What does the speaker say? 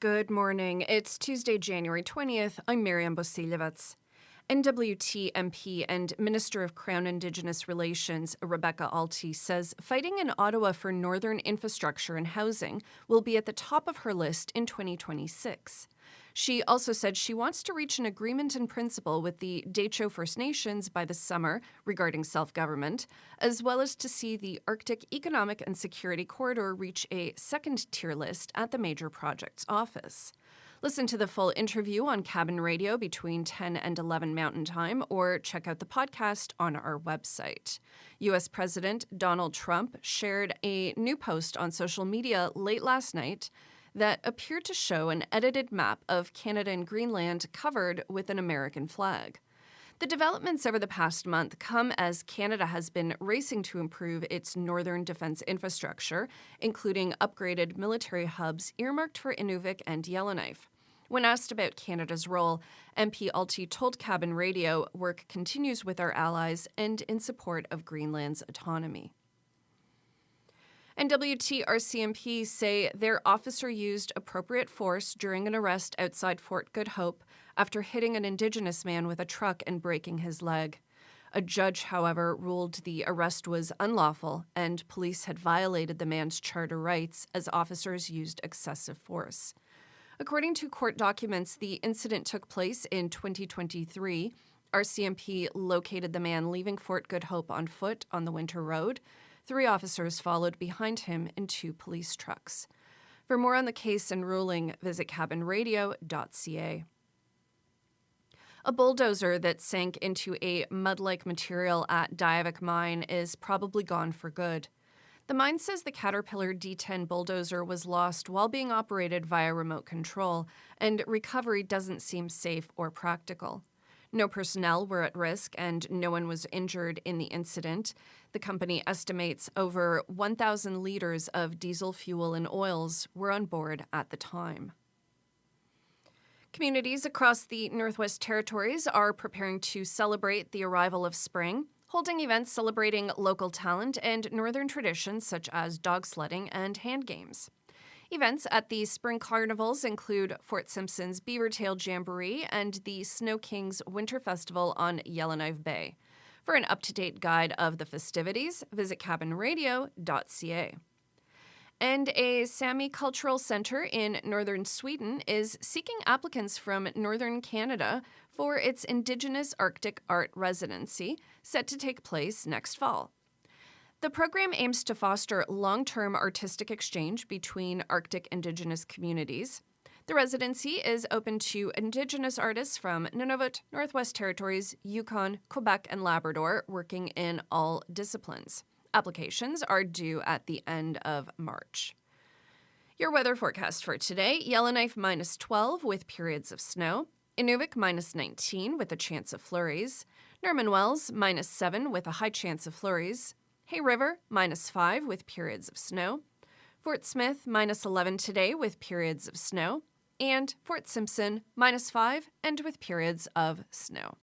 Good morning. It's Tuesday, January 20th. I'm Miriam Bosilevets. NWT MP and Minister of Crown Indigenous Relations Rebecca Alty says fighting in Ottawa for northern infrastructure and housing will be at the top of her list in 2026. She also said she wants to reach an agreement in principle with the Decho First Nations by the summer regarding self-government, as well as to see the Arctic Economic and Security Corridor reach a second-tier list at the Major Projects Office. Listen to the full interview on Cabin Radio between 10 and 11 Mountain Time, or check out the podcast on our website. U.S. President Donald Trump shared a new post on social media late last night that appeared to show an edited map of Canada and Greenland covered with an American flag. The developments over the past month come as Canada has been racing to improve its northern defense infrastructure, including upgraded military hubs earmarked for Inuvik and Yellowknife. When asked about Canada's role, MP Alty told Cabin Radio work continues with our allies and in support of Greenland's autonomy. NWT RCMP say their officer used appropriate force during an arrest outside Fort Good Hope after hitting an Indigenous man with a truck and breaking his leg. A judge, however, ruled the arrest was unlawful and police had violated the man's charter rights as officers used excessive force. According to court documents, the incident took place in 2023. RCMP located the man leaving Fort Good Hope on foot on the Winter Road. 3 officers followed behind him in 2 police trucks. For more on the case and ruling, visit CabinRadio.ca. A bulldozer that sank into a mud-like material at Diavik Mine is probably gone for good. The mine says the Caterpillar D10 bulldozer was lost while being operated via remote control, and recovery doesn't seem safe or practical. No personnel were at risk and no one was injured in the incident. The company estimates over 1,000 liters of diesel fuel and oils were on board at the time. Communities across the Northwest Territories are preparing to celebrate the arrival of spring, holding events celebrating local talent and northern traditions such as dog sledding and hand games. Events at the spring carnivals include Fort Simpson's Beavertail Jamboree and the Snow Kings Winter Festival on Yellowknife Bay. For an up-to-date guide of the festivities, visit CabinRadio.ca. And a Sami Cultural Center in northern Sweden is seeking applicants from northern Canada for its Indigenous Arctic Art Residency, set to take place next fall. The program aims to foster long-term artistic exchange between Arctic Indigenous communities. The residency is open to Indigenous artists from Nunavut, Northwest Territories, Yukon, Quebec, and Labrador, working in all disciplines. Applications are due at the end of March. Your weather forecast for today: Yellowknife -12 with periods of snow, Inuvik -19 with a chance of flurries, Norman Wells -7 with a high chance of flurries, Hay River -5 with periods of snow, Fort Smith -11 today with periods of snow, and Fort Simpson -5 and with periods of snow.